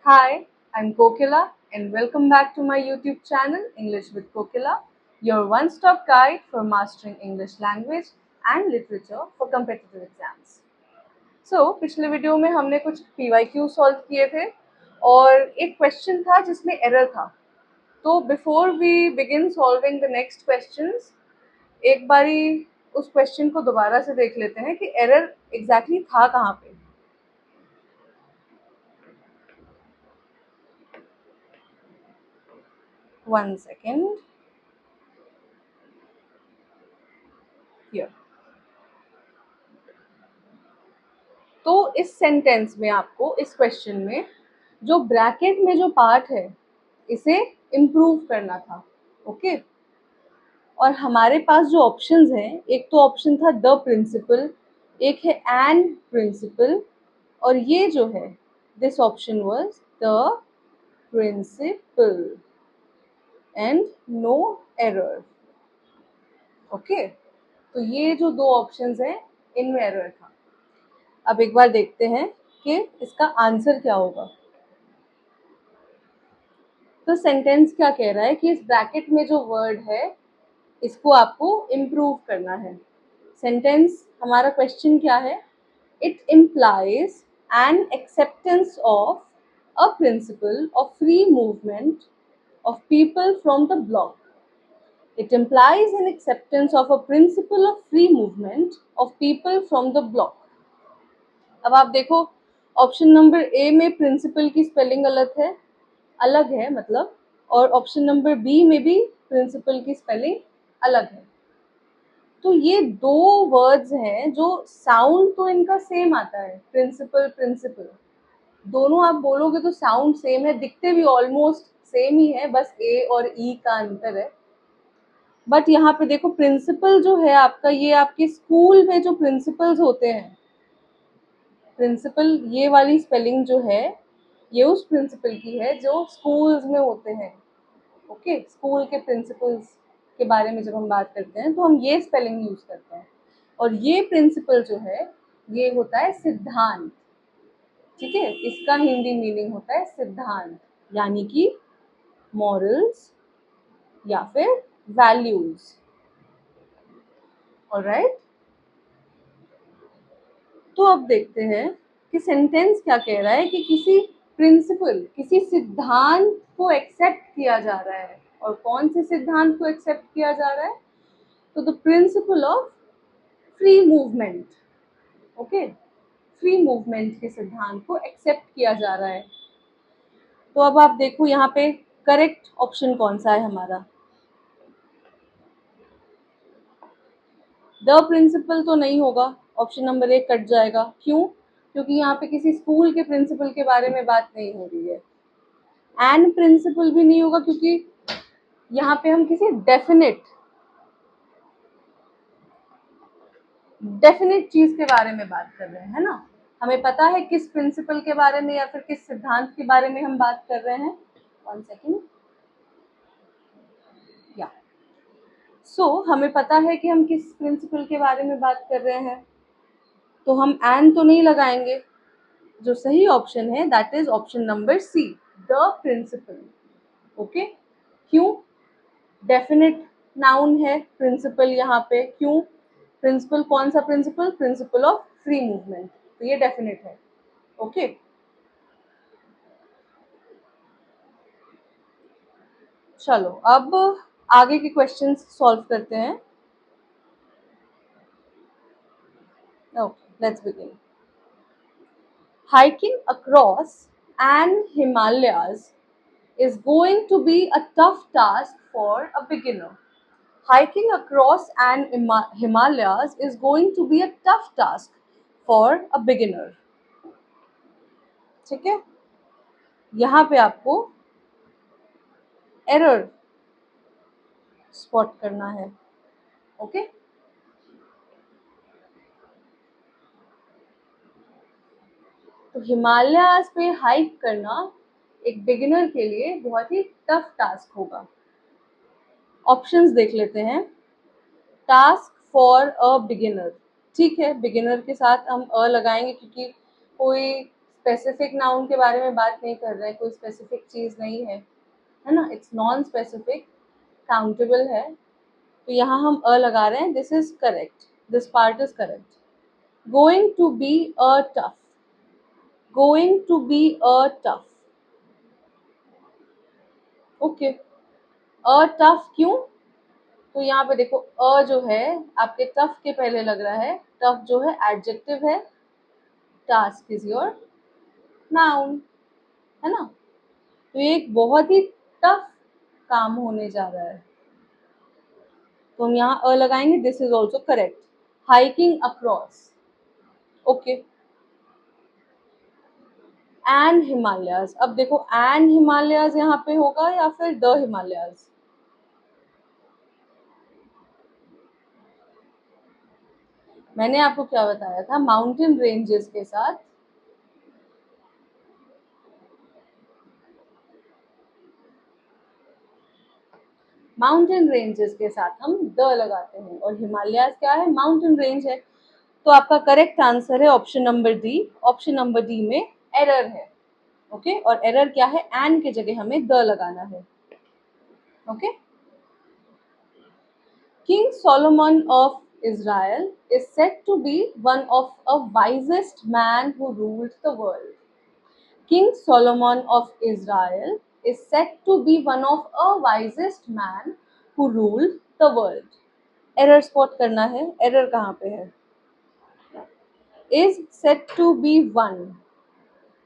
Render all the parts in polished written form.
Hi, I'm Kokila and welcome back to my YouTube channel English with Kokila, your one-stop guide for mastering English language and literature for competitive exams. So, पिछले video में हमने कुछ PYQ solve किए थे और एक question था जिसमें एरर था. तो before we begin solving the next questions, एक बारी उस क्वेश्चन को दोबारा से देख लेते हैं कि एरर एग्जैक्टली था कहाँ पे. One second. Here. तो इस सेंटेंस में आपको इस क्वेश्चन में जो ब्रैकेट में जो पार्ट है इसे इम्प्रूव करना था. ओके. और हमारे पास जो ऑप्शंस हैं, एक तो ऑप्शन था द प्रिंसिपल, एक है एन प्रिंसिपल, और ये जो है this option was the principal and no error. Okay. तो ये जो दो ऑप्शंस हैं इनमें एरर था. अब एक बार देखते हैं कि इसका आंसर क्या होगा. तो सेंटेंस क्या कह रहा है कि इस ब्रैकेट में जो वर्ड है इसको आपको इम्प्रूव करना है. सेंटेंस हमारा क्वेश्चन क्या है? It implies N acceptance of a principal of free movement of people from the block. It implies an acceptance of a principle of free movement of people from the block. अब आप देखो option number ए में principal की spelling अलग है मतलब, और option number B में भी प्रिंसिपल की स्पेलिंग अलग है. तो ये दो वर्ड्स हैं जो साउंड तो इनका सेम आता है, प्रिंसिपल प्रिंसिपल दोनों आप बोलोगे तो साउंड सेम है, दिखते भी ऑलमोस्ट सेम ही है, बस ए और ई का अंतर है. बट यहाँ पे देखो प्रिंसिपल जो है आपका, ये आपके स्कूल में जो प्रिंसिपल्स होते हैं, प्रिंसिपल ये वाली स्पेलिंग जो है ये उस प्रिंसिपल की है जो स्कूल्स में होते हैं. ओके. स्कूल के प्रिंसिपल्स के बारे में जब हम बात करते हैं तो हम ये स्पेलिंग यूज करते हैं. और ये प्रिंसिपल जो है ये होता है सिद्धांत. ठीक है. इसका हिंदी मीनिंग होता है सिद्धांत, यानी कि मॉरल्स या फिर वैल्यूज. ऑलराइट. तो अब देखते हैं कि सेंटेंस क्या कह रहा है कि किसी प्रिंसिपल, किसी सिद्धांत को एक्सेप्ट किया जा रहा है. और कौन से सिद्धांत को एक्सेप्ट किया जा रहा है? तो the principal of free movement. Okay. Free movement के सिद्धांत को एक्सेप्ट किया जा रहा है. तो अब आप देखो यहाँ पे करेक्ट ऑप्शन कौन सा है हमारा. द प्रिंसिपल तो नहीं होगा, ऑप्शन नंबर 1 कट जाएगा. क्यों? क्योंकि यहाँ पे किसी स्कूल के प्रिंसिपल के बारे में बात नहीं हो रही है. एंड प्रिंसिपल भी नहीं होगा क्योंकि यहाँ पे हम किसी डेफिनेट चीज के बारे में बात कर रहे हैं, है ना. हमें पता है किस प्रिंसिपल के बारे में या फिर किस सिद्धांत के बारे में हम बात कर रहे हैं. 1 सेकेंड. या हमें पता है कि हम किस प्रिंसिपल के बारे में बात कर रहे हैं, तो हम एंड तो नहीं लगाएंगे. जो सही ऑप्शन है that is option number C, the principal. Okay. क्यों? डेफिनेट नाउन है प्रिंसिपल यहाँ पे. क्यों? प्रिंसिपल कौन सा principal? Principal of free movement. तो ये डेफिनेट है. ओके. चलो अब आगे के क्वेश्चंस सॉल्व करते हैं. Okay, let's begin. Hiking across an Himalayas is going to be a tough task for a beginner. Hiking across an Himalayas is going to be a tough task for a beginner. ठीक है. यहाँ पे आपको error spot करना है. Okay. तो हिमालयाज पे hike करना एक बिगिनर के लिए बहुत ही टफ टास्क होगा. ऑप्शंस देख लेते हैं. Task for a beginner. ठीक है, बिगिनर के साथ हम अ लगाएंगे क्योंकि कोई स्पेसिफिक नाउन के बारे में बात नहीं कर रहे हैं, कोई स्पेसिफिक चीज नहीं है, है ना, इट्स नॉन स्पेसिफिक, काउंटेबल है, तो यहाँ हम अ लगा रहे हैं. This is correct, this part is correct. Going to be a tough, going to be a tough. Okay, a tough क्यों? तो यहाँ पे देखो अ जो है आपके टफ के पहले लग रहा है, टफ जो है एडजेक्टिव है, टास्क इज योर नाउन, है ना. तो ये एक बहुत ही टफ काम होने जा रहा है, तो हम यहाँ अ लगाएंगे. This is also correct. Hiking across. Okay. And Himalayas. अब देखो एंड हिमालयाज यहाँ पे होगा या फिर द हिमालयाज. मैंने आपको क्या बताया था, माउंटेन रेंजेस के साथ माउंटेन रेंजेस के साथ हम द लगाते हैं, और हिमालयाज क्या है, माउंटेन रेंज है. तो आपका करेक्ट आंसर है option number D. Option number D में एरर है. ओके, और एरर क्या है, एंड के जगह हमें द लगाना है. Okay. King Solomon of Israel is said to be one of the wisest man who ruled the world. King Solomon of Israel is said to be one of the wisest man who ruled the world. Error spot करना है. Error कहाँ पे है? Is said to be one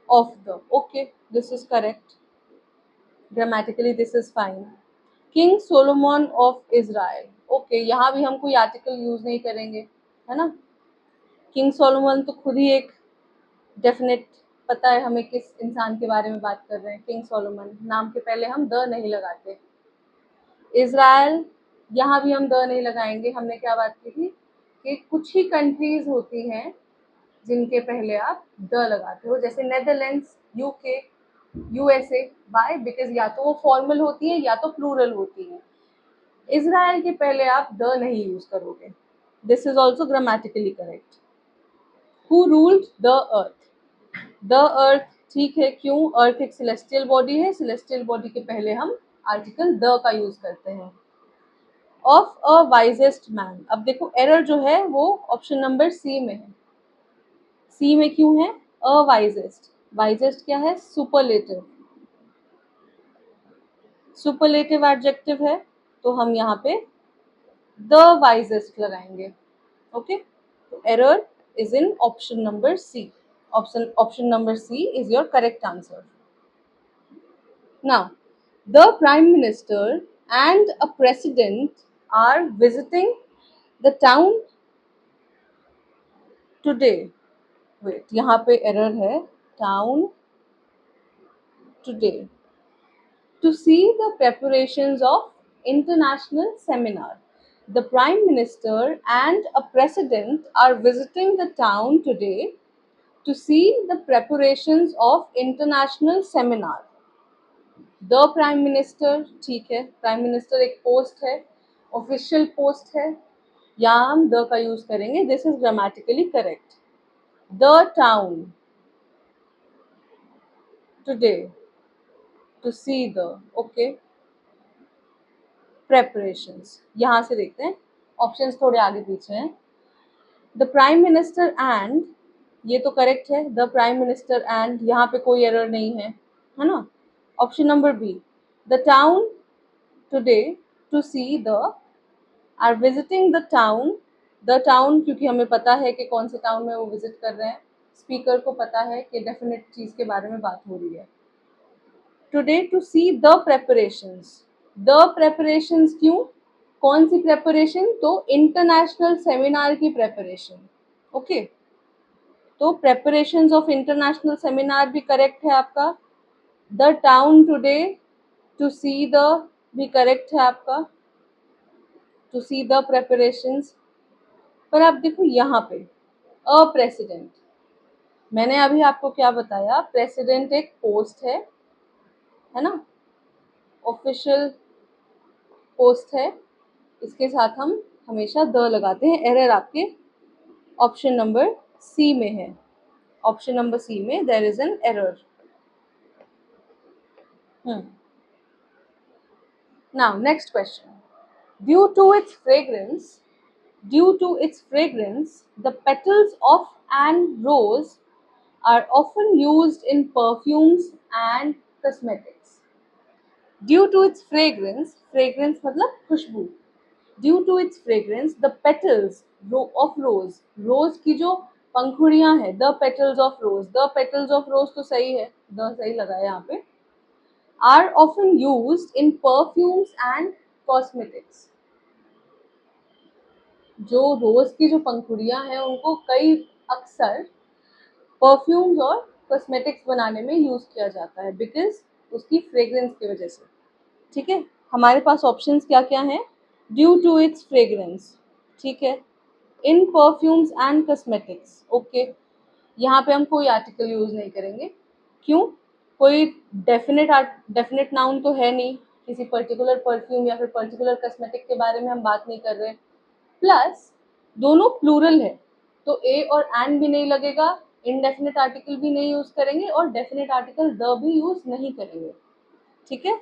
of the. Okay, this is correct. Grammatically this is fine. King Solomon of Israel. Okay, यहाँ भी हम कोई article use नहीं करेंगे, है ना. किंग सोलोमन तो खुद ही एक डेफिनेट, पता है हमें किस इंसान के बारे में बात कर रहे हैं. किंग सोलोमन नाम के पहले हम द नहीं लगाते. इज़राइल, यहाँ भी हम द नहीं लगाएंगे. हमने क्या बात की थी कि कुछ ही कंट्रीज होती हैं जिनके पहले आप द लगाते हो, जैसे Netherlands, UK, USA. By because या तो वो फॉर्मल होती है या तो प्लूरल होती है. इज़राइल के पहले आप द नहीं यूज करोगे. This is also grammatically correct. Who ruled the earth. The earth ठीक है, क्यों? अर्थ एक सेलेस्टियल बॉडी है, सेलेस्टियल बॉडी के पहले हम आर्टिकल द का यूज करते हैं. Of a wisest man. अब देखो एरर जो है वो ऑप्शन नंबर सी में है. सी में क्यों है? अ वाइजेस्ट. वाइजेस्ट क्या है? सुपरलेटिव. सुपरलेटिव एडजेक्टिव है, तो हम यहाँ पे द वाइजेस्ट लगाएंगे. ओके, तो error is in option number C. Option number C is your correct answer. Now, the Prime Minister and a President are visiting the town today. Wait, यहाँ पे error है. Town today to see the preparations of international seminar. The Prime Minister and a President are visiting the town today to see the preparations of international seminar. The prime minister ठीक है, prime minister एक post है, official post है, यहाँ हम the का use करेंगे. This is grammatically correct. The town today to see the. Okay, preparations. यहाँ से देखते हैं, ऑप्शंस थोड़े आगे पीछे हैं. द प्राइम मिनिस्टर एंड, ये तो करेक्ट है. द प्राइम मिनिस्टर एंड, यहाँ पे कोई एरर नहीं है ना. Option number B, the town today to see the, are visiting the town. The town क्योंकि हमें पता है कि कौन से टाउन में वो विजिट कर रहे हैं, स्पीकर को पता है कि डेफिनेट चीज के बारे में बात हो रही है. Today to see the preparations. The preparations क्यों? कौन सी प्रेपरेशन? तो इंटरनेशनल सेमिनार की प्रेपरेशन. ओके, तो प्रेपरेशंस ऑफ इंटरनेशनल सेमिनार भी करेक्ट है आपका. The town today to see the भी करेक्ट है आपका, टू सी द प्रेपरेशंस. पर आप देखो यहाँ पे अ प्रेसिडेंट, मैंने अभी आपको क्या बताया, प्रेसिडेंट एक पोस्ट है ना, ऑफिशियल पोस्ट है, इसके साथ हम हमेशा द लगाते हैं. एरर आपके ऑप्शन नंबर सी में है. ऑप्शन नंबर सी में there is an error. Now next question. Due to its fragrance, the petals of an rose are often used in perfumes and cosmetics. Due to its fragrance, fragrance मतलब खुशबू. Due to its fragrance, the petals of rose, rose की जो पंखुड़ियां है, the petals of rose तो सही है, the सही लगा है यहाँ पे, are often used in perfumes and cosmetics. जो रोज की जो पंखुड़ियां हैं उनको कई अक्सर परफ्यूम्स और कॉस्मेटिक्स बनाने में यूज किया जाता है बिकॉज उसकी फ्रेग्रेंस की वजह से. ठीक है, हमारे पास ऑप्शंस क्या क्या हैं. ड्यू टू इट्स फ्रेग्रेंस, ठीक है, इन परफ्यूम्स एंड कॉस्मेटिक्स. ओके, यहाँ पे हम कोई आर्टिकल यूज नहीं करेंगे. क्यों? कोई डेफिनेट नाउन तो है नहीं, किसी पर्टिकुलर परफ्यूम या फिर पर्टिकुलर कॉस्मेटिक के बारे में हम बात नहीं कर रहे. प्लस दोनों प्लूरल है तो ए और एंड भी नहीं लगेगा, इनडेफिनेट आर्टिकल भी नहीं यूज करेंगे और डेफिनेट आर्टिकल द भी यूज नहीं करेंगे. ठीक है,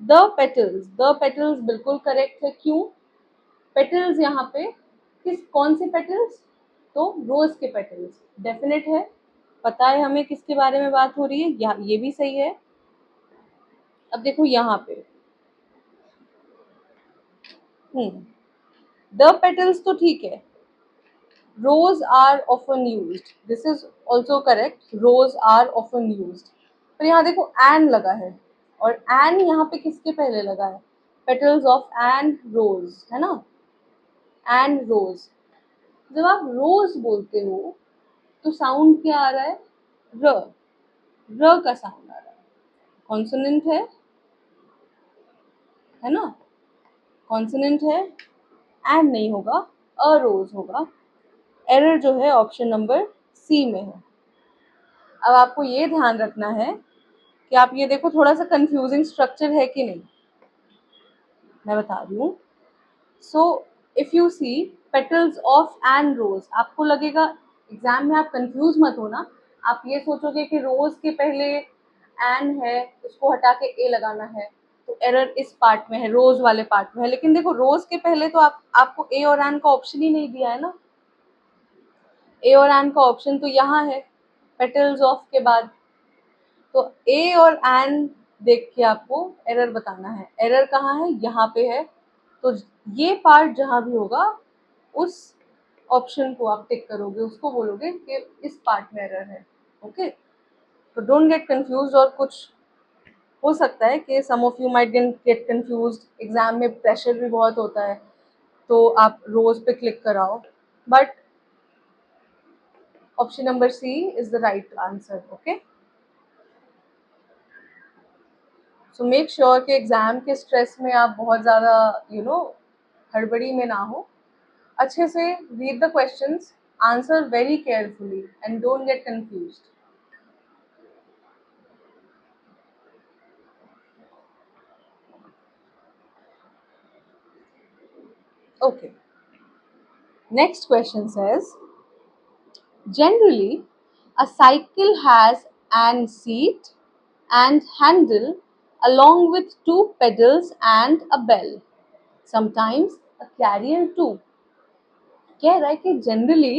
द पेटल्स बिल्कुल करेक्ट है. क्यों? पेटल्स यहाँ पे कौन से पेटल्स? तो रोज के पेटल्स. डेफिनेट है, पता है हमें किसके बारे में बात हो रही है, ये भी सही है. अब देखो यहाँ पे द पेटल्स तो ठीक है. Rose are often used, this is also correct, rose are often used. पर यहाँ देखो एन लगा है और एन यहाँ पे किसके पहले लगा है? पेटल्स ऑफ एन रोज, है ना, एन रोज. जब आप रोज बोलते हो तो साउंड क्या आ रहा है? र का साउंड आ रहा है. कॉन्सोनेंट है ना, कॉन्सोनेंट है, एन नहीं होगा, अ रोज होगा. एरर जो है ऑप्शन नंबर सी में है. अब आपको ये ध्यान रखना है कि आप ये देखो थोड़ा सा कंफ्यूजिंग स्ट्रक्चर है कि नहीं, मैं बता रही हूँ. So if you see petals of an rose, आपको लगेगा एग्जाम में, आप कंफ्यूज मत होना, आप ये सोचोगे कि रोज के पहले एन है, उसको हटा के ए लगाना है, तो एरर इस पार्ट में है, रोज वाले पार्ट में है. लेकिन देखो रोज के पहले तो आपको ए और एन का ऑप्शन ही नहीं दिया है ना, ए और एन का ऑप्शन तो यहाँ है पेटल्स ऑफ के बाद. तो ए और एन देख के आपको एरर बताना है. एरर कहाँ है? यहाँ पे है. तो ये पार्ट जहाँ भी होगा उस ऑप्शन को आप टिक करोगे, उसको बोलोगे कि इस पार्ट में एरर है. ओके, तो डोंट गेट कंफ्यूज. और कुछ हो सकता है कि some of you might get confuse, exam में प्रेशर भी बहुत होता है तो आप रोज पे क्लिक कराओ, but option number C is the right answer. Okay, so make sure कि एग्ज़ाम के स्ट्रेस में आप बहुत ज़्यादा हड़बड़ी में ना हो. अच्छे से read the questions, answer very carefully and don't get confused. Okay, next question says, generally a cycle has an seat and handle along with two pedals and a bell, sometimes a carrier too. कह रहा है कि generally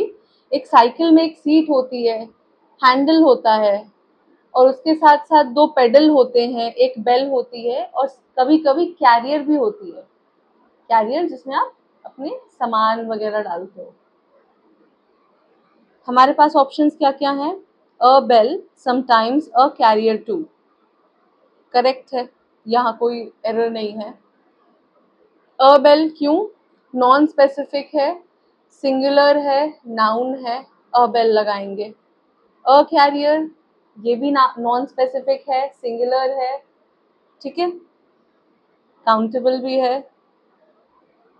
एक cycle में एक seat होती है, handle होता है और उसके साथ साथ दो पेडल होते हैं, एक बेल होती है और कभी कभी कैरियर भी होती है. कैरियर जिसमें आप अपने सामान वगैरह डालते हो. हमारे पास ऑप्शंस क्या क्या हैं? A bell, sometimes, a career too. Correct है, यहाँ कोई एरर नहीं है. अ बेल क्यों? नॉन स्पेसिफिक है, सिंगुलर है, नाउन है, अ बेल लगाएंगे. अ कैरियर, ये भी नॉन स्पेसिफिक है, सिंगुलर है, ठीक है, काउंटेबल भी है,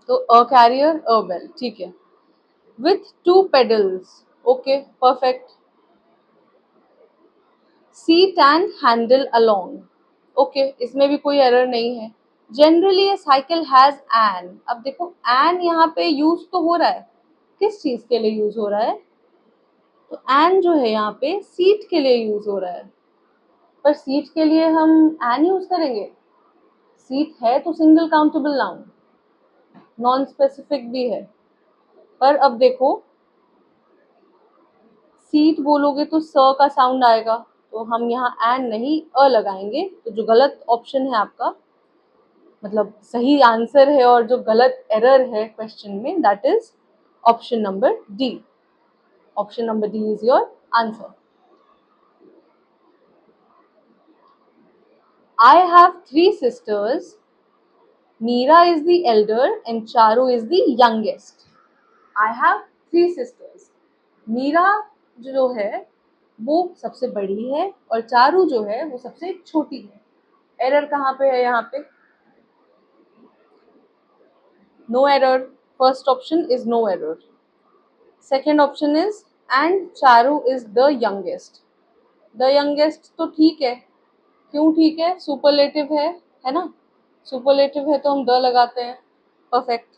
तो अ कैरियर, अ बेल. ठीक है. With to pedals, okay, perfect. Seat and handle along, okay, इसमें भी कोई एरर नहीं है. Generally A cycle has an. अब देखो एन यहाँ पे यूज तो हो रहा है, किस चीज के लिए यूज हो रहा है? तो एन जो है यहाँ पे सीट के लिए यूज हो रहा है, पर सीट के लिए हम एन यूज करेंगे? सीट है तो single countable noun, non specific भी है। पर अब देखो, सीट बोलोगे तो स का साउंड आएगा, तो हम यहाँ एन नहीं अ लगाएंगे। तो जो गलत ऑप्शन है आपका, मतलब सही आंसर है और जो गलत एरर है क्वेश्चन में, that is option number D. Option number D is your answer. I have three sisters. Meera is the elder and Charu is the youngest. I have three sisters. Meera जो है वो सबसे बड़ी है और चारू जो है वो सबसे छोटी है। एरर कहाँ पे है यहाँ पे? No error. First option is no error. Second option is and Charu is the youngest. The youngest तो ठीक है, क्यों ठीक है? सुपरलेटिव है ना? सुपरलेटिव है तो हम द लगाते हैं। Perfect.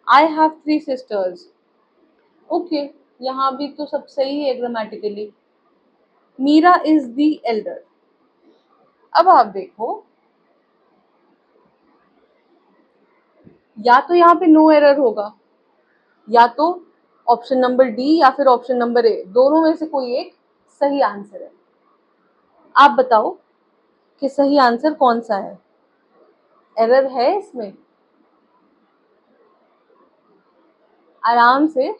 I have three sisters. Okay, यहाँ भी तो सब सही है grammatically. Meera is the elder. अब आप देखो, या तो यहाँ पे नो एरर होगा, या तो ऑप्शन नंबर डी या फिर ऑप्शन नंबर ए, दोनों में से कोई एक सही आंसर है। आप बताओ कि सही आंसर कौन सा है? एरर है इसमें? आराम से,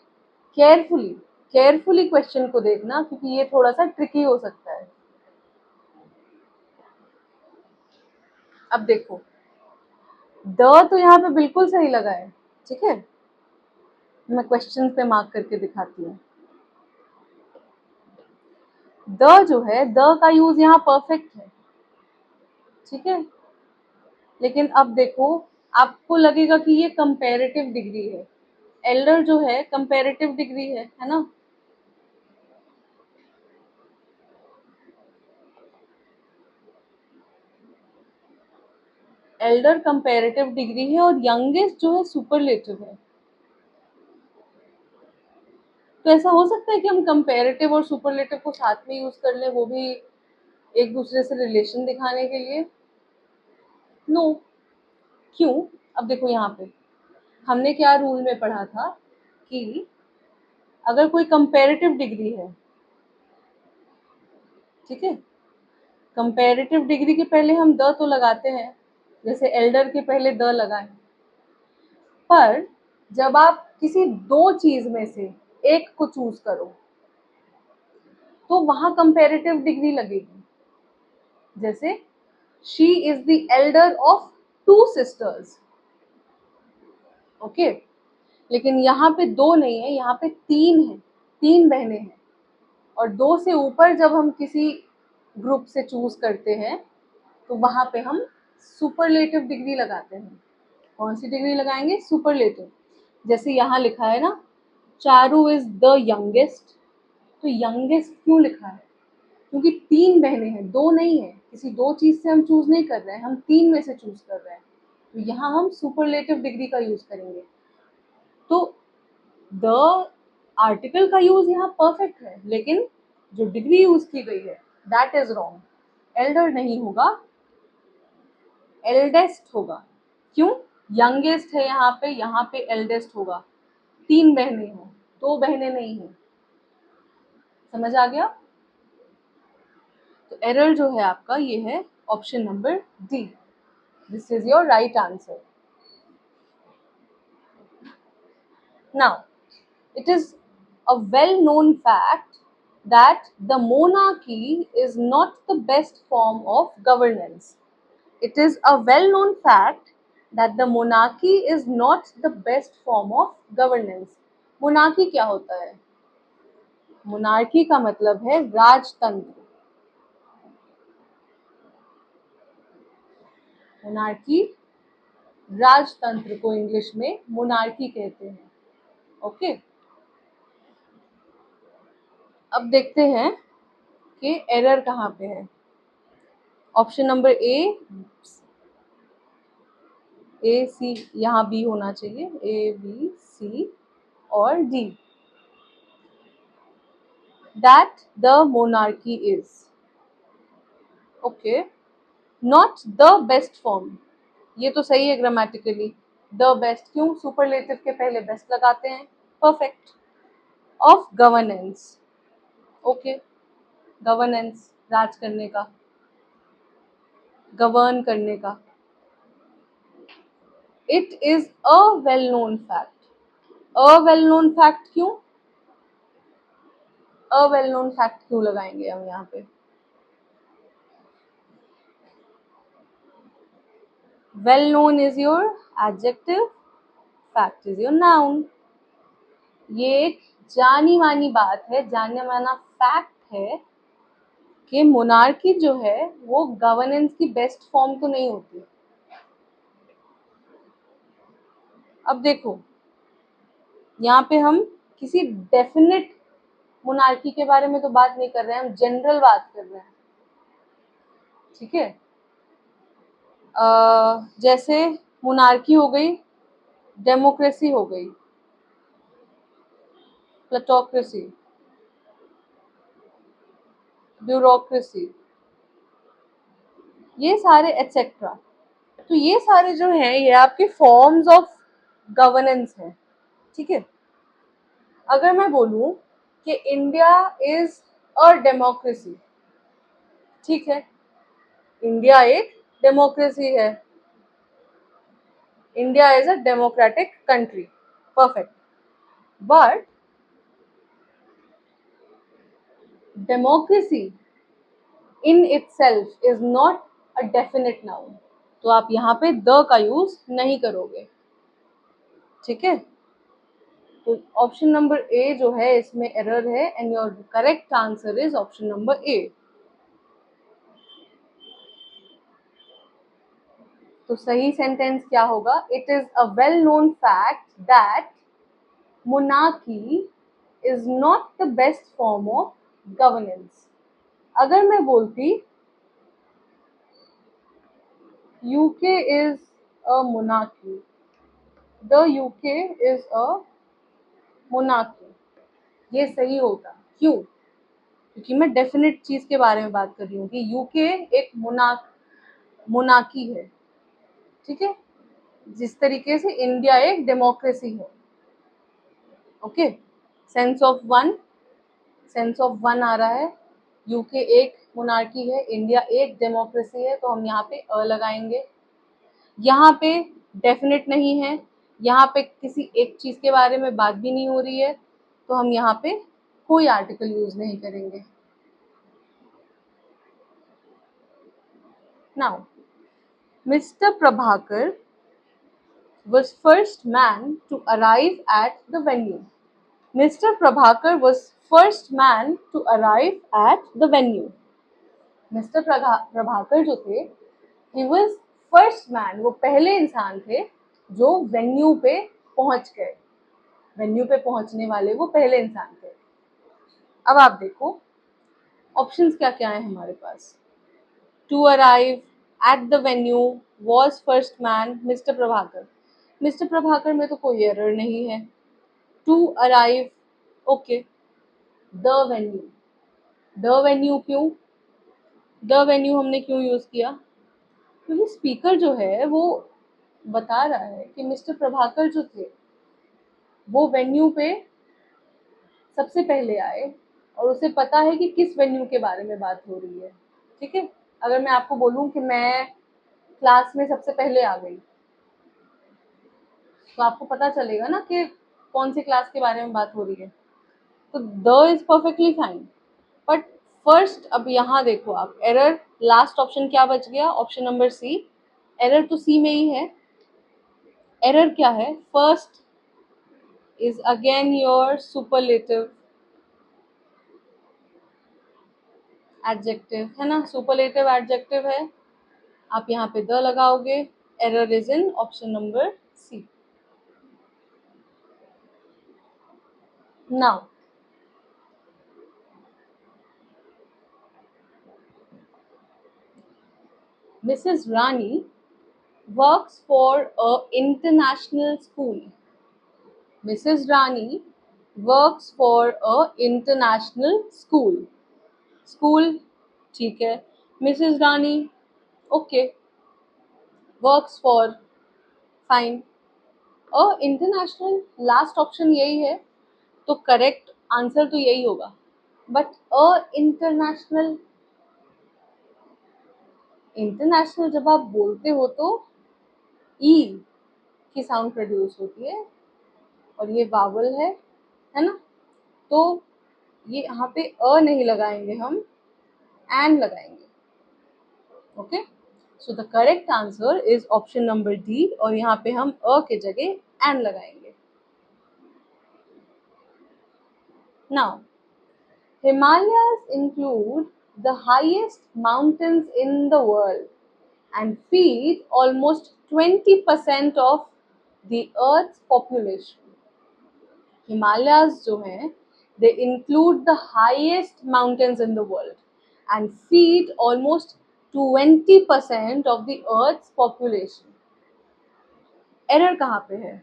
केयरफुली केयरफुली क्वेश्चन को देखना, क्योंकि ये थोड़ा सा ट्रिकी हो सकता है। अब देखो, द तो यहाँ पे बिल्कुल सही लगा है, ठीक है? मैं क्वेश्चन पे मार्क करके दिखाती हूँ। द जो है, द का यूज यहाँ परफेक्ट है, ठीक है? लेकिन अब देखो, आपको लगेगा कि ये कंपैरेटिव डिग्री है। एल्डर जो है कंपैरेटिव डिग्री है ना? एल्डर कंपैरेटिव डिग्री है और यंगेस्ट जो है सुपरलेटिव है। तो ऐसा हो सकता है कि हम कंपैरेटिव और सुपरलेटिव को साथ में यूज कर लें, वो भी एक दूसरे से रिलेशन दिखाने के लिए? नो। क्यों? अब देखो, यहाँ पे हमने क्या रूल में पढ़ा था कि अगर कोई कंपैरेटिव डिग्री है, ठीक है, कंपैरेटिव डिग्री के पहले हम द तो लगाते हैं, जैसे एल्डर के पहले द लगाए। पर जब आप किसी दो चीज में से एक को चूज करो तो वहां कंपैरेटिव डिग्री लगेगी। जैसे she is the Elder of two sisters. Okay, लेकिन यहाँ पे दो नहीं है, यहाँ पे तीन है, तीन बहनें हैं। और दो से ऊपर जब हम किसी ग्रुप से चूज करते हैं तो वहां पे हम सुपरलेटिव डिग्री लगाते हैं। कौन सी डिग्री लगाएंगे? सुपरलेटिव। जैसे यहाँ लिखा है ना, चारू इज द यंगेस्ट। तो यंगेस्ट क्यों लिखा है? क्योंकि तीन बहनें हैं, दो नहीं है। किसी दो चीज से हम चूज नहीं कर रहे हैं, हम तीन में से चूज कर रहे हैं। तो यहाँ हम सुपरलेटिव डिग्री का यूज करेंगे। तो द आर्टिकल का यूज यहाँ परफेक्ट है, लेकिन जो डिग्री यूज की गई है दैट इज रॉन्ग। एल्डर नहीं होगा, एल्डेस्ट होगा। क्यों? यंगेस्ट है यहाँ पे एल्डेस्ट होगा। तीन बहनें हैं, दो बहनें नहीं हैं। समझ आ गया? तो एरर जो है आपका ये है option number D. This is your right answer. Now, it is a well-known fact that the monarchy is not the best form of governance. It is a well-known fact that the monarchy is not the best form of governance. Monarchy क्या होता है? Monarchy का मतलब है राजतंत्र। Monarchy राजतंत्र को English में monarchy कहते हैं। ओके, अब देखते हैं कि एरर कहाँ पे है। ऑप्शन नंबर ए सी, यहाँ बी होना चाहिए, ए बी सी और D. that the monarchy is. Okay, not the best form. ये तो सही है ग्रामेटिकली. द बेस्ट क्यों? सुपरलेटिव के पहले बेस्ट लगाते हैं. Perfect. Of governance. Okay, governance राज करने का, गवर्न करने का. It is a well known fact. A well known fact क्यों? अ वेल नोन फैक्ट क्यों लगाएंगे हम यहाँ पे? Well known is your adjective, fact is your noun. ये एक जानी मानी बात है, जाने माना फैक्ट है कि मोनार्की जो है वो गवर्नेंस की बेस्ट फॉर्म तो नहीं होती. अब देखो, यहाँ पे हम किसी डेफिनेट मोनार्की के बारे में तो बात नहीं कर रहे हैं, हम जनरल बात कर रहे हैं. ठीक है. जैसे मोनार्की हो गई, डेमोक्रेसी हो गई, प्लेटोक्रेसी, ब्यूरोक्रेसी, ये सारे एटसेट्रा. तो ये सारे जो हैं ये आपके फॉर्म्स ऑफ गवर्नेंस हैं. ठीक है. अगर मैं बोलूं कि इंडिया इज अ डेमोक्रेसी, ठीक है, इंडिया एक डेमोक्रेसी है, India is a democratic country. Perfect. But democracy in itself is not a definite noun. तो आप यहाँ पे द का यूज नहीं करोगे. ठीक है. तो ऑप्शन नंबर ए जो है इसमें एरर है and your correct answer is option number ए. तो सही सेंटेंस क्या होगा? It is a well known fact that monarchy is not the best form of governance. अगर मैं बोलती UK is a monarchy, the UK is a monarchy, ये सही होता. क्यों? क्योंकि मैं डेफिनेट चीज के बारे में बात कर रही हूँ कि यूके एक मोनार्की है. ठीक है. जिस तरीके से इंडिया एक डेमोक्रेसी है. ओके. सेंस ऑफ वन आ रहा है. यूके एक मोनार्की है, इंडिया एक डेमोक्रेसी है, तो हम यहाँ पे अ लगाएंगे. यहाँ पे डेफिनेट नहीं है, यहाँ पे किसी एक चीज के बारे में बात भी नहीं हो रही है, तो हम यहाँ पे कोई आर्टिकल यूज नहीं करेंगे. Now, mister Prabhakar was first man to arrive at the venue. Mr. Prabhakar was first man to arrive at the venue. Mr. Prabhakar जो थे, he was first man, वो पहले इंसान थे जो वेन्यू पे पहुंच गए. वेन्यू पे पहुंचने वाले वो पहले इंसान थे. अब आप देखो ऑप्शंस क्या क्या है हमारे पास. To arrive, at the venue, was first man, mister Prabhakar. Mister Prabhakar में तो कोई एरर नहीं है. To arrive, okay. The venue, the venue क्यों? द वेन्यू हमने क्यों यूज किया? क्योंकि स्पीकर जो है वो बता रहा है कि मिस्टर प्रभाकर जो थे वो वेन्यू पे सबसे पहले आए और उसे पता है कि किस वेन्यू के बारे में बात हो रही है. ठीक है. अगर मैं आपको बोलूं कि मैं क्लास में सबसे पहले आ गई, तो आपको पता चलेगा ना कि कौन सी क्लास के बारे में बात हो रही है. तो the is perfectly fine. But first, अब यहाँ देखो आप, एरर लास्ट ऑप्शन क्या बच गया? ऑप्शन नंबर सी. एरर तो सी में ही है. एरर क्या है? First is again your superlative adjective, है ना. सुपरलेटिव एडजेक्टिव है, आप यहाँ पे द लगाओगे. Error is in option number C. Now, Mrs. Rani works for a international school. Mrs. Rani works for a international school. School, ठीक है. Mrs Rani, okay. Works for, fine. A international, last option यही है, तो correct answer तो यही होगा. But a international, international जब आप बोलते हो तो ई की साउंड प्रोड्यूस होती है, और ये वावल है ना. तो ये यहाँ पे अ नहीं लगाएंगे, हम एन लगाएंगे. Okay, so the correct answer is option number D, और यहाँ पे हम अ के जगह एन लगाएंगे. Now, Himalayas include the highest mountains in the world and feed almost 20% of the Earth's population. Himalayas जो हैं, they include the highest mountains in the world and feed almost 20% of the Earth's population. Error कहाँ पे है?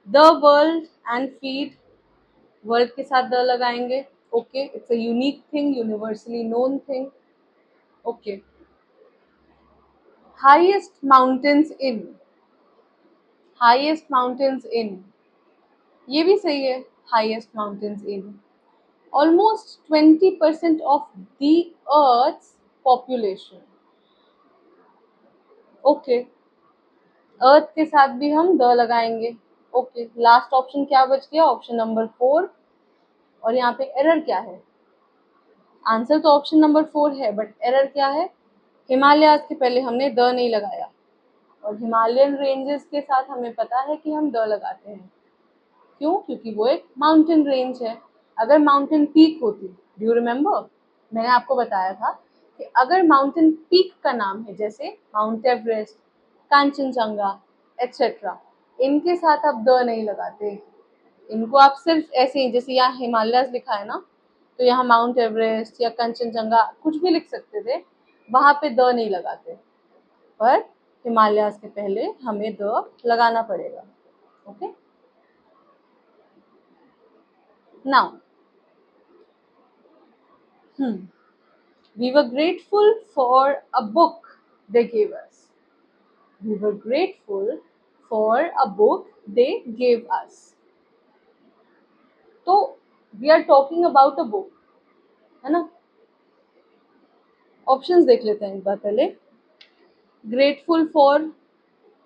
The world and feed, world के साथ the लगाएंगे. Okay, it's a unique thing, universally known thing. Okay. Highest mountains in, highest mountains in, ये भी सही है. Highest mountains in almost 20% of the earth's population. Okay, earth के साथ भी हम द लगाएंगे. ओके, लास्ट ऑप्शन क्या बच गया? Option number 4. और यहाँ पे एरर क्या है? आंसर तो ऑप्शन नंबर 4 है, बट एरर क्या है? हिमालयाज के पहले हमने द नहीं लगाया, और हिमालयन रेंजेस के साथ हमें पता है कि हम द लगाते हैं. क्यों? क्योंकि वो एक माउंटेन रेंज है. अगर माउंटेन पीक होती, डू यू रिमेम्बर, मैंने आपको बताया था कि अगर माउंटेन पीक का नाम है, जैसे माउंट एवरेस्ट, कांचनजंगा एटसेट्रा, इनके साथ आप द नहीं लगाते. इनको आप सिर्फ ऐसे ही, जैसे यहाँ हिमालयस लिखा है ना, तो यहाँ माउंट एवरेस्ट या कंचनजंगा कुछ भी लिख सकते थे, वहां पे द नहीं लगाते. पर हिमालयस के पहले हमें द लगाना पड़ेगा. Okay, now, we were grateful for a book they gave us. We were grateful for a book they gave us. तो we are talking about a book, है ना. ऑप्शंस देख लेते हैं एक बार पहले. Grateful for,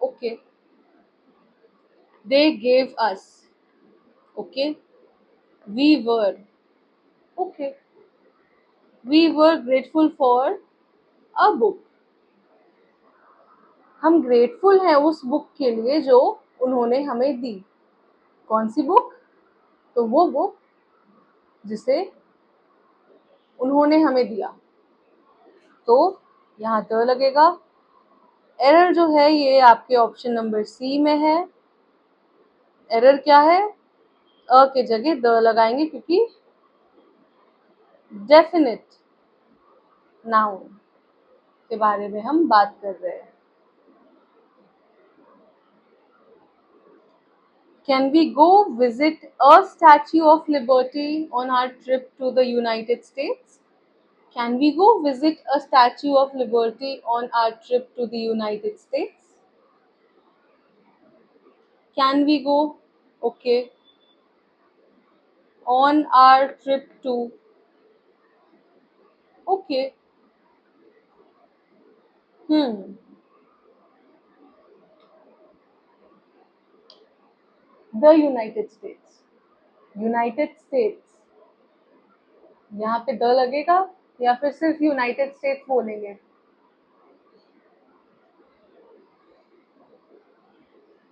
okay. They gave us, okay. We were, okay. We were grateful for a book. हम grateful हैं उस बुक के लिए जो उन्होंने हमें दी. कौन सी बुक? तो वो बुक जिसे उन्होंने हमें दिया. तो यहाँ द लगेगा. एरर जो है ये आपके ऑप्शन नंबर सी में है. एरर क्या है? अ के जगह द लगाएंगे, क्योंकि डेफिनेट नाउन के बारे में हम बात कर रहे हैं. Can we go visit a Statue of Liberty on our trip to the United States? Can we go visit a Statue of Liberty on our trip to the United States? Can we go? Okay. On our trip to. Okay. The United States. United States. यहाँ पे the लगेगा या फिर सिर्फ United states बोलेंगे?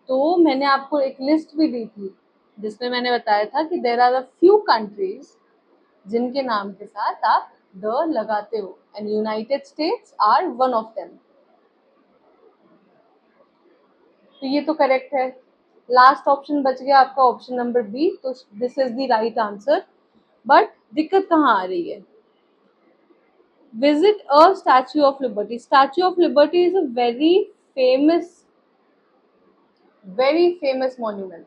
तो मैंने आपको एक लिस्ट भी दी थी जिसमें मैंने बताया था कि there are a few countries जिनके नाम के साथ आप द लगाते हो, and United States are one of them. तो ये तो करेक्ट है. लास्ट ऑप्शन बच गया आपका ऑप्शन नंबर बी, तो this is the right answer. But दिक्कत कहाँ आ रही है? Visit a statue of liberty. Statue of liberty is a very famous monument.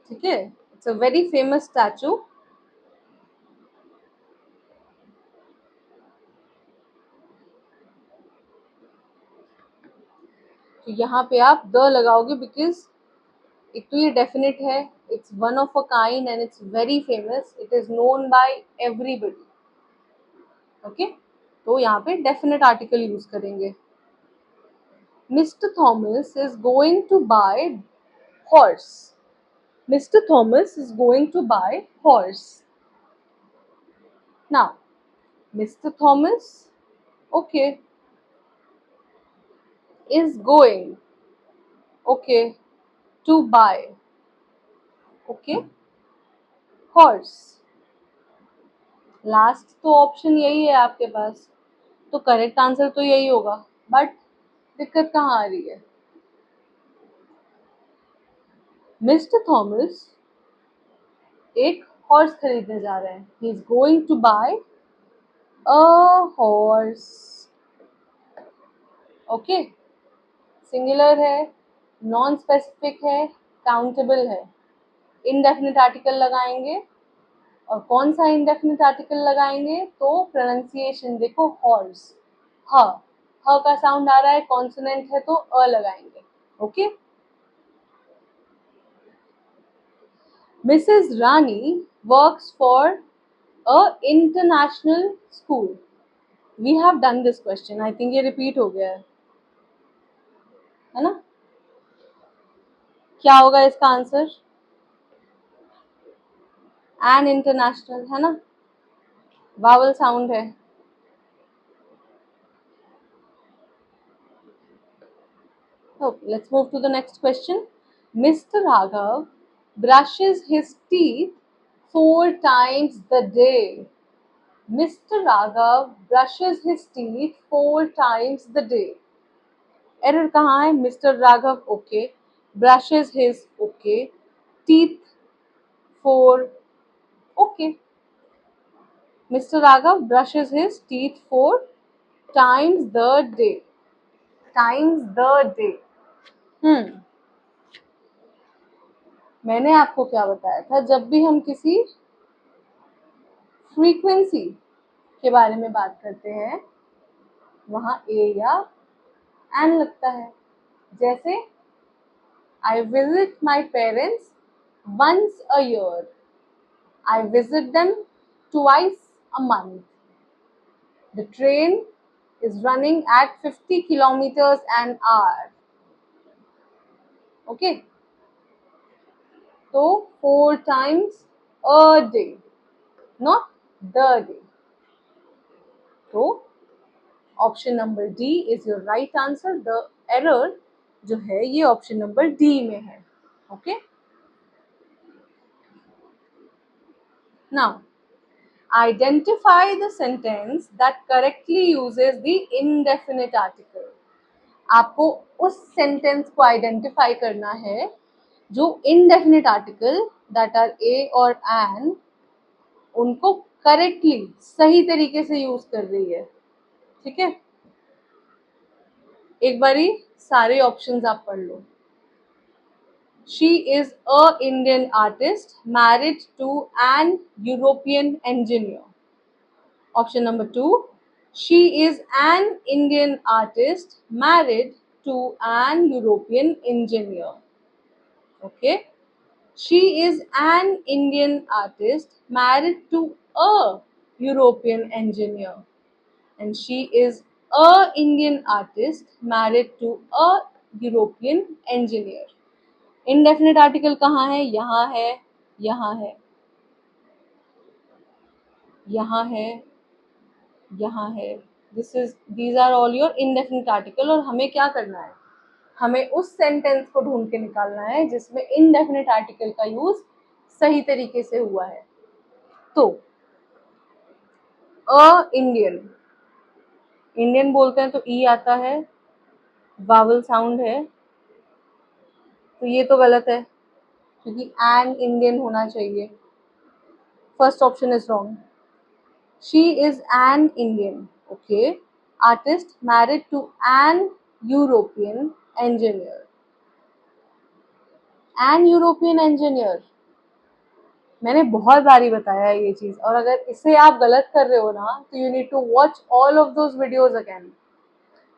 ठीक है, it's a very famous statue. तो यहाँ पे आप द लगाओगे बिकॉज एक तो ये डेफिनेट है, it's one of a kind and it's very famous, it is known by everybody. Okay, तो यहाँ पे डेफिनेट आर्टिकल यूज करेंगे। Mr Thomas is going to buy horse. Mr Thomas is going to buy horse. Now Mr Thomas, okay, is going, okay, to buy, okay, horse। Last तो option यही है आपके पास, तो correct answer तो यही होगा, but दिक्कत कहाँ आ रही है? मिस्टर थॉमस एक हॉर्स खरीदने जा रहे हैं, he is going to buy a horse. Okay, singular है, नॉन स्पेसिफिक है, काउंटेबल है। इनडेफिनिट आर्टिकल लगाएंगे, और कौन सा इंडेफिनिट आर्टिकल लगाएंगे? तो प्रोनाउंसिएशन देखो, हॉर्स, ह ह का साउंड आ रहा है, कॉन्सोनेंट है तो अ लगाएंगे। Okay, Mrs Rani works for a international school. We have done this question, I think ये रिपीट हो गया है ना? क्या होगा इसका आंसर? एन इंटरनेशनल है ना, वावल साउंड है। Okay, let's move to the next question. Mr. Raghav brushes his teeth 4 times the day. Mr. Raghav brushes his teeth 4 times the day. Error कहाँ है? Mr. Raghav, okay. Brushes his, okay. Teeth 4, okay. Mr. Raghav brushes his teeth 4 times the day. Times the day. मैंने आपको क्या बताया था, जब भी हम किसी फ्रीक्वेंसी के बारे में बात करते हैं वहां ए या एन लगता है। जैसे I visit my parents once a year, I visit them twice a month, the train is running at 50 kilometers an hour. Okay, so 4 times a day, not the day. So option number D is your right answer. The error जो है ये option number D में है। Okay, now identify the sentence that correctly uses the indefinite article. आपको उस sentence को identify करना है जो indefinite article that R A और एन उनको करेक्टली सही तरीके से यूज कर रही है। ठीक है, एक बारी सारे ऑप्शंस आप पढ़ लो। She is a Indian artist married to an European engineer. Option number 2. She is an Indian artist married to an European engineer. Okay. She is an Indian artist married to a European engineer. And she is a Indian artist married to a European engineer. Indefinite article कहाँ है? यहाँ है, यहाँ है, यहाँ है, यहाँ है। These are all your indefinite article. और हमें क्या करना है? हमें उस सेंटेंस को ढूंढ के निकालना है जिसमें इनडेफिनेट आर्टिकल का यूज सही तरीके से हुआ है। तो अ इंडियन, इंडियन बोलते हैं तो ई आता है, वावल साउंड है, तो ये तो गलत है क्योंकि एन इंडियन होना चाहिए। First option is wrong. She is an Indian, okay, artist married to an European engineer. An European engineer, मैंने बहुत बारी बताया है ये चीज़, और अगर इसे आप गलत कर रहे हो ना तो you need to watch all of those videos again.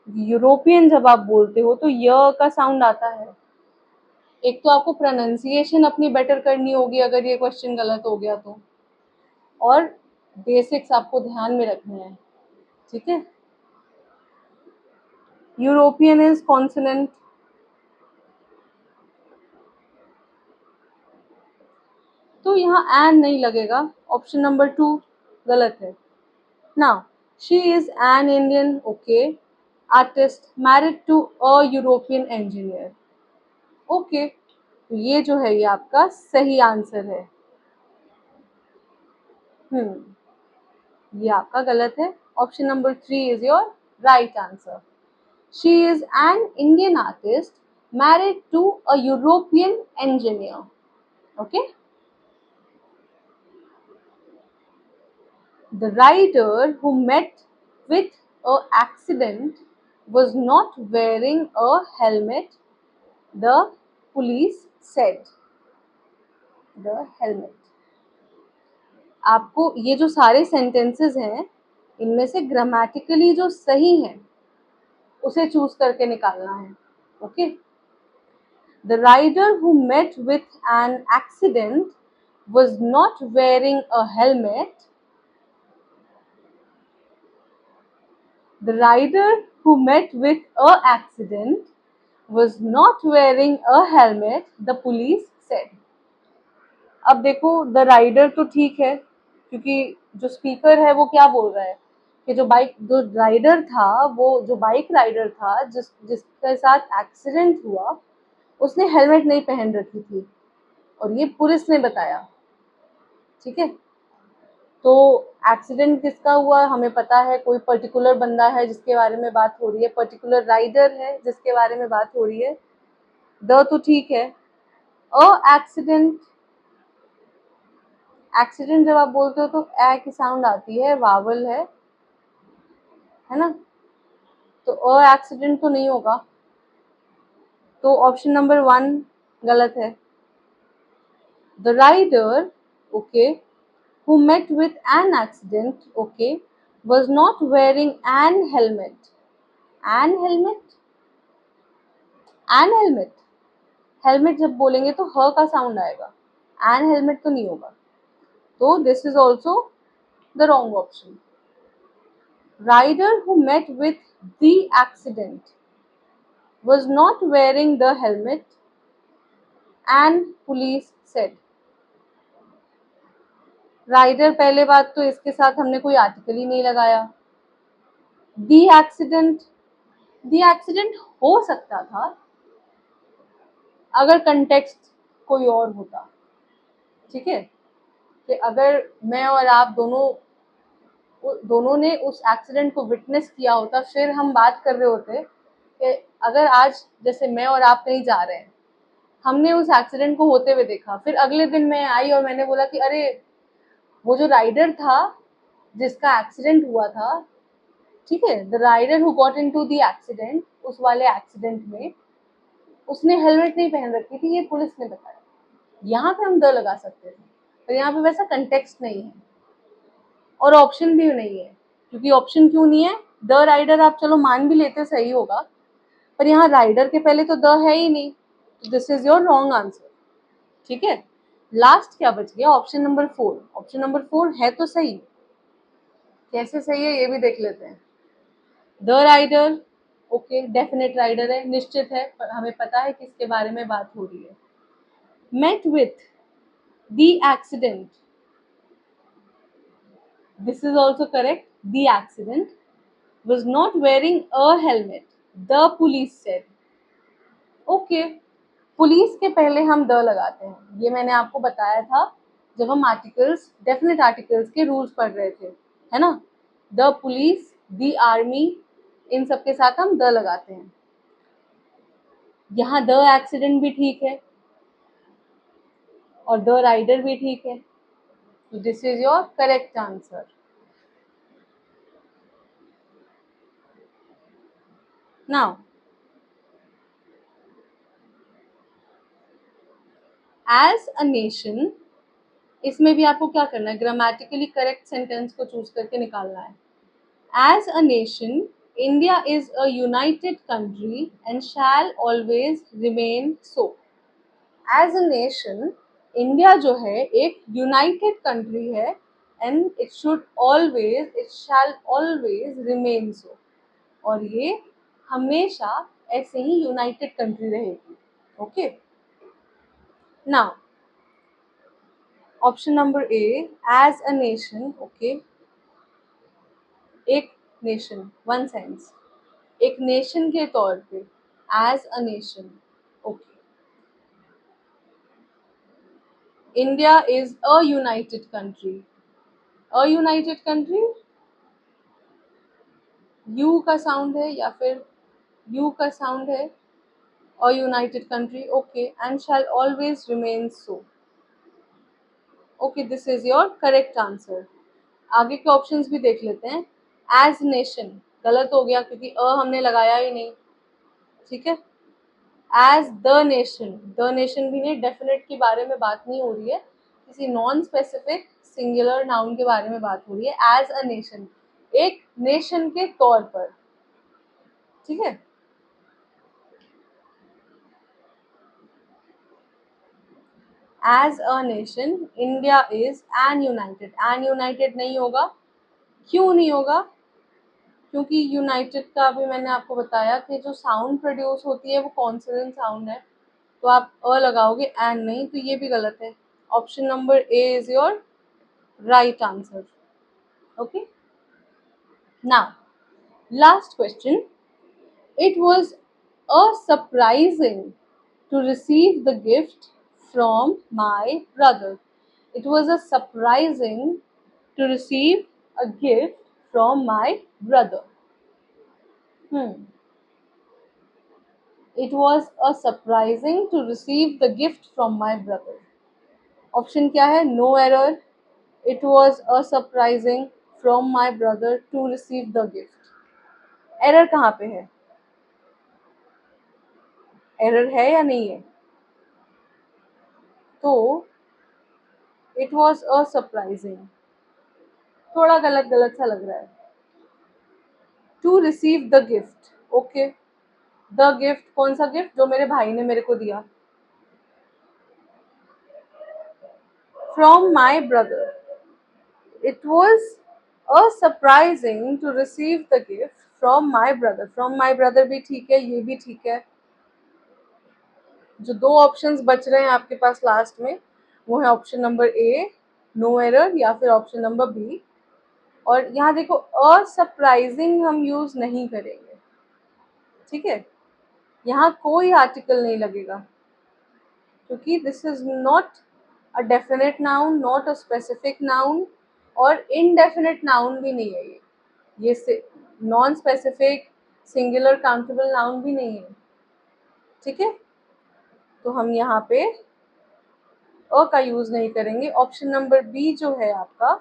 European जब आप बोलते हो तो य का साउंड आता है। एक तो आपको प्रोनाउंसिएशन अपनी बेटर करनी होगी अगर ये क्वेश्चन गलत हो गया तो, और बेसिक्स आपको ध्यान में रखने हैं, ठीक है। यूरोपियन इज कॉन्सोनेंट, तो यहाँ एन नहीं लगेगा, ऑप्शन नंबर 2 गलत है। Now she is an Indian, okay, artist married to a European engineer, okay, तो ये जो है ये आपका सही आंसर है। ये आपका गलत है, option number 3 is your right answer. She is an Indian artist married to a European engineer, okay. The rider who met with a accident was not wearing a helmet, the police said. The helmet. आपको ये जो सारे sentences हैं इनमें से grammatically जो सही हैं उसे चूज करके निकालना है, okay. The rider who met with an accident was not wearing a helmet. The rider who met with a accident was not wearing a helmet, the police said. अब देखो द राइडर तो ठीक है, क्योंकि जो स्पीकर है वो क्या बोल रहा है कि जो राइडर था, वो जो बाइक राइडर था जिसके साथ एक्सीडेंट हुआ उसने हेलमेट नहीं पहन रखी थी, और ये पुलिस ने बताया, ठीक है। तो एक्सीडेंट किसका हुआ हमें पता है, कोई पर्टिकुलर बंदा है जिसके बारे में बात हो रही है, पर्टिकुलर राइडर है जिसके बारे में बात हो रही है। द तो ठीक है। अ एक्सीडेंट, एक्सीडेंट जब आप बोलते हो तो ए की साउंड आती है, वावल है ना, तो अ एक्सीडेंट तो नहीं होगा, तो ऑप्शन नंबर 1 गलत है। The rider, okay, who met with an accident, okay, was not wearing an helmet. An helmet? An helmet? Helmet जब बोलेंगे तो ह का साउंड आएगा, एन हेलमेट तो नहीं होगा, तो this is also the wrong option. Rider who met with the accident was not wearing the helmet and police said. Rider पहले बात तो इसके साथ हमने कोई आर्टिकल ही नहीं लगाया। दी एक्सीडेंट हो सकता था अगर कंटेक्स्ट कोई और होता, ठीक है, कि अगर मैं और आप दोनों ने उस एक्सीडेंट को विटनेस किया होता, फिर हम बात कर रहे होते कि अगर आज जैसे मैं और आप कहीं जा रहे हैं, हमने उस एक्सीडेंट को होते हुए देखा, फिर अगले दिन मैं आई और मैंने बोला कि अरे वो जो राइडर था जिसका एक्सीडेंट हुआ था, ठीक है, the rider who got into the accident, उस वाले एक्सीडेंट में उसने हेलमेट नहीं पहन रखी थी, ये पुलिस ने बताया। यहाँ पे हम द लगा सकते थे, पर यहाँ पे वैसा कंटेक्स्ट नहीं है और ऑप्शन भी नहीं है, क्योंकि ऑप्शन क्यों नहीं है, द राइडर आप चलो मान भी लेते सही होगा, पर यहाँ राइडर के पहले तो द है ही नहीं, तो this is your wrong answer, ठीक है। लास्ट क्या बच गया, ऑप्शन नंबर 4। ऑप्शन नंबर 4 है तो सही, कैसे सही है ये भी देख लेते हैं। The rider, okay, definite rider है, निश्चित है, पर हमें पता है किसके बारे में बात हो रही है। Met with the accident, this is also correct, the accident was not wearing a helmet, the police said. Okay, police के पहले हम द लगाते हैं, ये मैंने आपको बताया था जब हम आर्टिकल्स, डेफिनेट आर्टिकल्स के रूल्स पढ़ रहे थे, है ना। द पुलिस, द आर्मी, इन सब के साथ हम द लगाते हैं। यहाँ द एक्सीडेंट भी ठीक है और द राइडर भी ठीक है, तो this is your correct answer. Now as a nation इसमें भी आपको क्या करना है, ग्रामेटिकली करेक्ट सेंटेंस को चूज करके निकालना है। As a nation India is a united country and shall always remain so. As a nation India जो है एक यूनाइटेड कंट्री है and it should always, it shall always remain so, और ये हमेशा ऐसे ही यूनाइटेड कंट्री रहेगी। Okay, now option number A, as a nation. Okay, एक नेशन, वन सेंस, एक नेशन के तौर पे, as a nation. Okay, India is a united country. A united country, you का साउंड है या फिर यू का साउंड है, a united country. Okay, and shall always remain so. Okay, this is your correct answer. आगे के options भी देख लेते हैं। एज नेशन गलत हो गया क्योंकि अ हमने लगाया ही नहीं, ठीक है। As the nation, the nation भी नहीं, डेफिनेट के बारे में बात नहीं हो रही है, किसी नॉन स्पेसिफिक सिंगुलर नाउन के बारे में बात हो रही है। एज अ नेशन, एक नेशन के तौर पर, ठीक है। As a nation India is an united, an united नहीं होगा। क्यों नहीं होगा? क्योंकि यूनाइटेड का अभी मैंने आपको बताया कि जो साउंड प्रोड्यूस होती है वो कॉन्सोनेंट साउंड है, तो आप अ लगाओगे एन नहीं, तो ये भी गलत है। Option number A is your right answer. Okay, now last question. It was a surprising to receive the gift from my brother. It was a surprising to receive a gift from my brother. It was a surprising to receive the gift from my brother. Option क्या है? No error, it was a surprising from my brother to receive the gift. Error कहाँ पे है? Error है या नहीं है? तो इट वॉज अ सरप्राइजिंग, थोड़ा गलत गलत सा लग रहा है। To receive the gift, okay, the gift कौन सा गिफ्ट? जो मेरे भाई ने मेरे को दिया। From my brother, it was a surprising to receive the gift from my brother. From my brother भी ठीक है, ये भी ठीक है। जो दो ऑप्शंस बच रहे हैं आपके पास लास्ट में, वो है option number A, no error, या फिर ऑप्शन नंबर बी। और यहाँ देखो, अ सरप्राइजिंग हम यूज नहीं करेंगे, ठीक है। यहाँ कोई आर्टिकल नहीं लगेगा क्योंकि this is not a definite noun, not a specific noun, और इनडेफिनेट नाउन भी नहीं है ये से non specific singular countable noun भी नहीं है, ठीक है। तो हम यहाँ पे अ का यूज नहीं करेंगे। ऑप्शन नंबर बी जो है आपका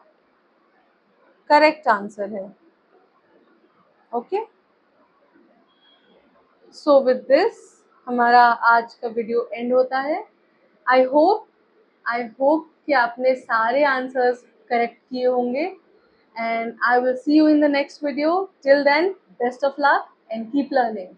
करेक्ट आंसर है। ओके, सो विद दिस हमारा आज का वीडियो एंड होता है। आई होप, आई होप कि आपने सारे आंसर्स करेक्ट किए होंगे, and I will see you in the next video. Till then, best of luck and keep learning.